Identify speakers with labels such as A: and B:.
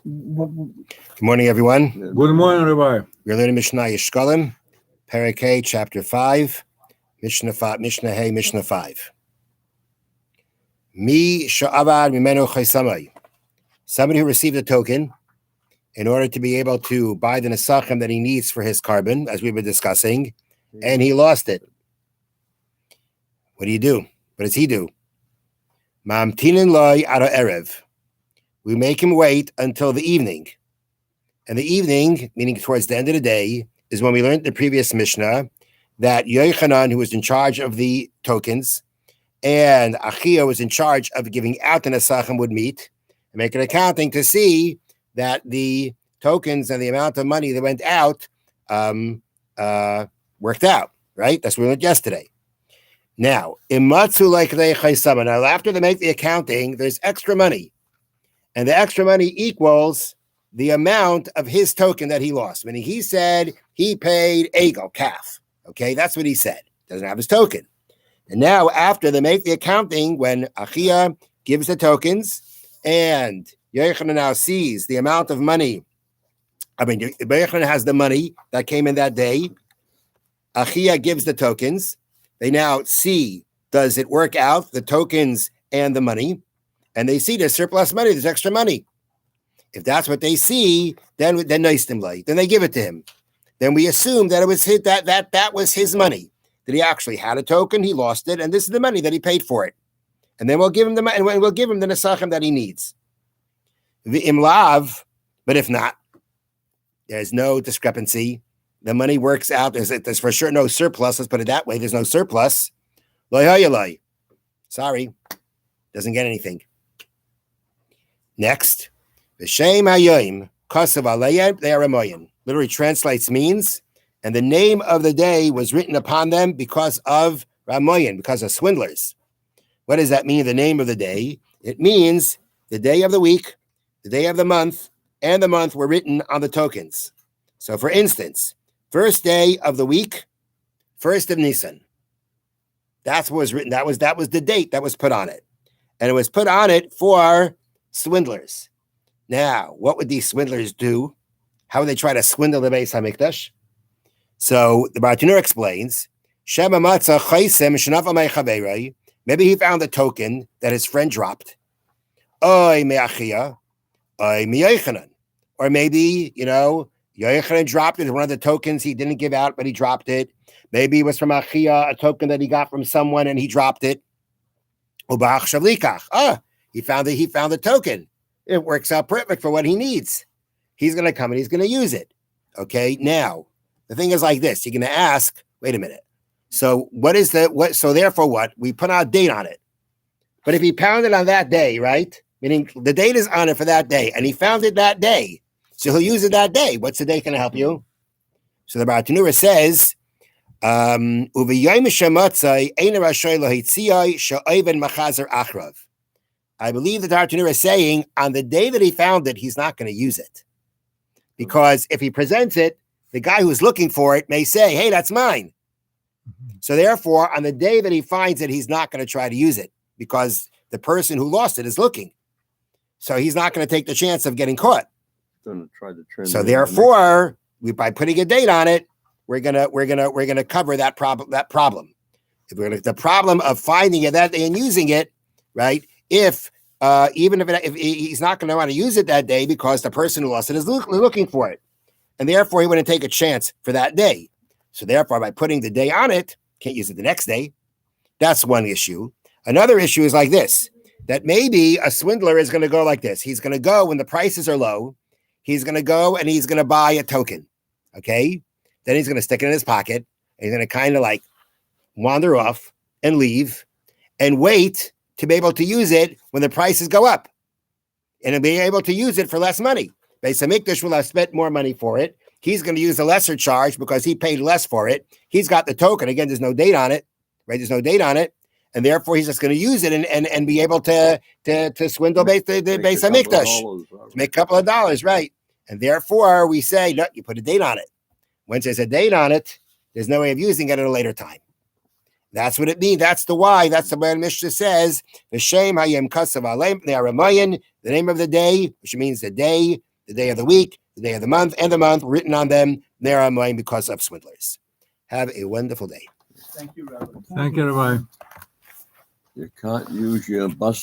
A: Good morning, everyone.
B: Good morning, everybody.
A: We're learning Mishna Yishkalim, Parakeh, Chapter 5, Mishna Hey, Mishna 5. Mi sha'avad mimenu chaysamai. Somebody who received a token in order to be able to buy the nesachim that he needs for his carbon, as we've been discussing, and he lost it. What do you do? What does he do? Mamtinin loy ado erev. We make him wait until the evening. And the evening, meaning towards the end of the day, is when we learned in the previous Mishnah that Yochanan, who was in charge of the tokens, and Achia was in charge of giving out the Nesachim, would meet and make an accounting to see that the tokens and the amount of money that went out worked out, right? That's what we learned yesterday. Now, after they make the accounting, there's extra money. And the extra money equals the amount of his token that he lost. Meaning he said he paid Egel, calf. Okay, that's what he said. Doesn't have his token. And now after they make the accounting, when Achia gives the tokens and Yochanan now sees the amount of money, Yochanan has the money that came in that day. Achia gives the tokens. They now see, does it work out, the tokens and the money? And they see there's surplus money, there's extra money. If that's what they see, then nice them like, then they give it to him. Then we assume that it was that was his money. That he actually had a token, he lost it, and this is the money that he paid for it. And then we'll give him the money, and we'll give him the nesachim that he needs. The imlav, but if not, there's no discrepancy. The money works out. There's for sure no surplus. Let's put it that way. There's no surplus. Sorry, doesn't get anything. Next, V'shem hayoim kasav aleihem le'aramoyin. Literally translates means, and the name of the day was written upon them because of Ramoyin, because of swindlers. What does that mean, the name of the day? It means the day of the week, the day of the month, and the month were written on the tokens. So for instance, first day of the week, 1st of Nisan. That's what was written. That was the date that was put on it. And it was put on it for swindlers. Now, what would these swindlers do? How would they try to swindle the Beis HaMikdash? So the Bartanur explains, maybe he found a token that his friend dropped. Or maybe, Yochanan dropped it. One of the tokens he didn't give out, but he dropped it. Maybe it was from Achia, a token that he got from someone and he dropped it. He found the token. It works out perfect for what he needs. He's going to come and he's going to use it. Okay. Now, the thing is like this. You're going to ask, wait a minute. So so therefore what? We put our date on it. But if he found it on that day, right? Meaning the date is on it for that day and he found it that day. So he'll use it that day. What's the date going to help you? So the Bartanura says, I believe the Bartanura is saying on the day that he found it, he's not going to use it. Because if he presents it, the guy who's looking for it may say, hey, that's mine. So therefore, on the day that he finds it, he's not going to try to use it because the person who lost it is looking. So he's not going to take the chance of getting caught. So therefore, by putting a date on it, we're gonna cover that problem. If the problem of finding it that day and using it, right? If he's not going to want to use it that day because the person who lost it is looking for it, and therefore he wouldn't take a chance for that day. So therefore, by putting the day on it, can't use it the next day. That's one issue. Another issue is like this: that maybe a swindler is going to go like this. He's going to go when the prices are low. He's going to go and he's going to buy a token. Okay. Then he's going to stick it in his pocket. And he's going to kind of like wander off and leave and wait to be able to use it when the prices go up. And he'll be able to use it for less money. Beis HaMikdash will have spent more money for it. He's going to use a lesser charge because he paid less for it. He's got the token. Again, there's no date on it, right? There's no date on it. And therefore, he's just going to use it and be able to swindle the Beis HaMikdash. To make a couple of dollars, right? And therefore, we say, no, you put a date on it. Once there's a date on it, there's no way of using it at a later time. That's what it means. That's the why. That's the way Mishna says, the name of the day, which means the day the day of the week, the day of the month, and the month written on them. There are mine because of swindlers. Have a wonderful day.
B: Thank you, Rabbi.
C: Thank you, Rabbi.
D: You can't use your bus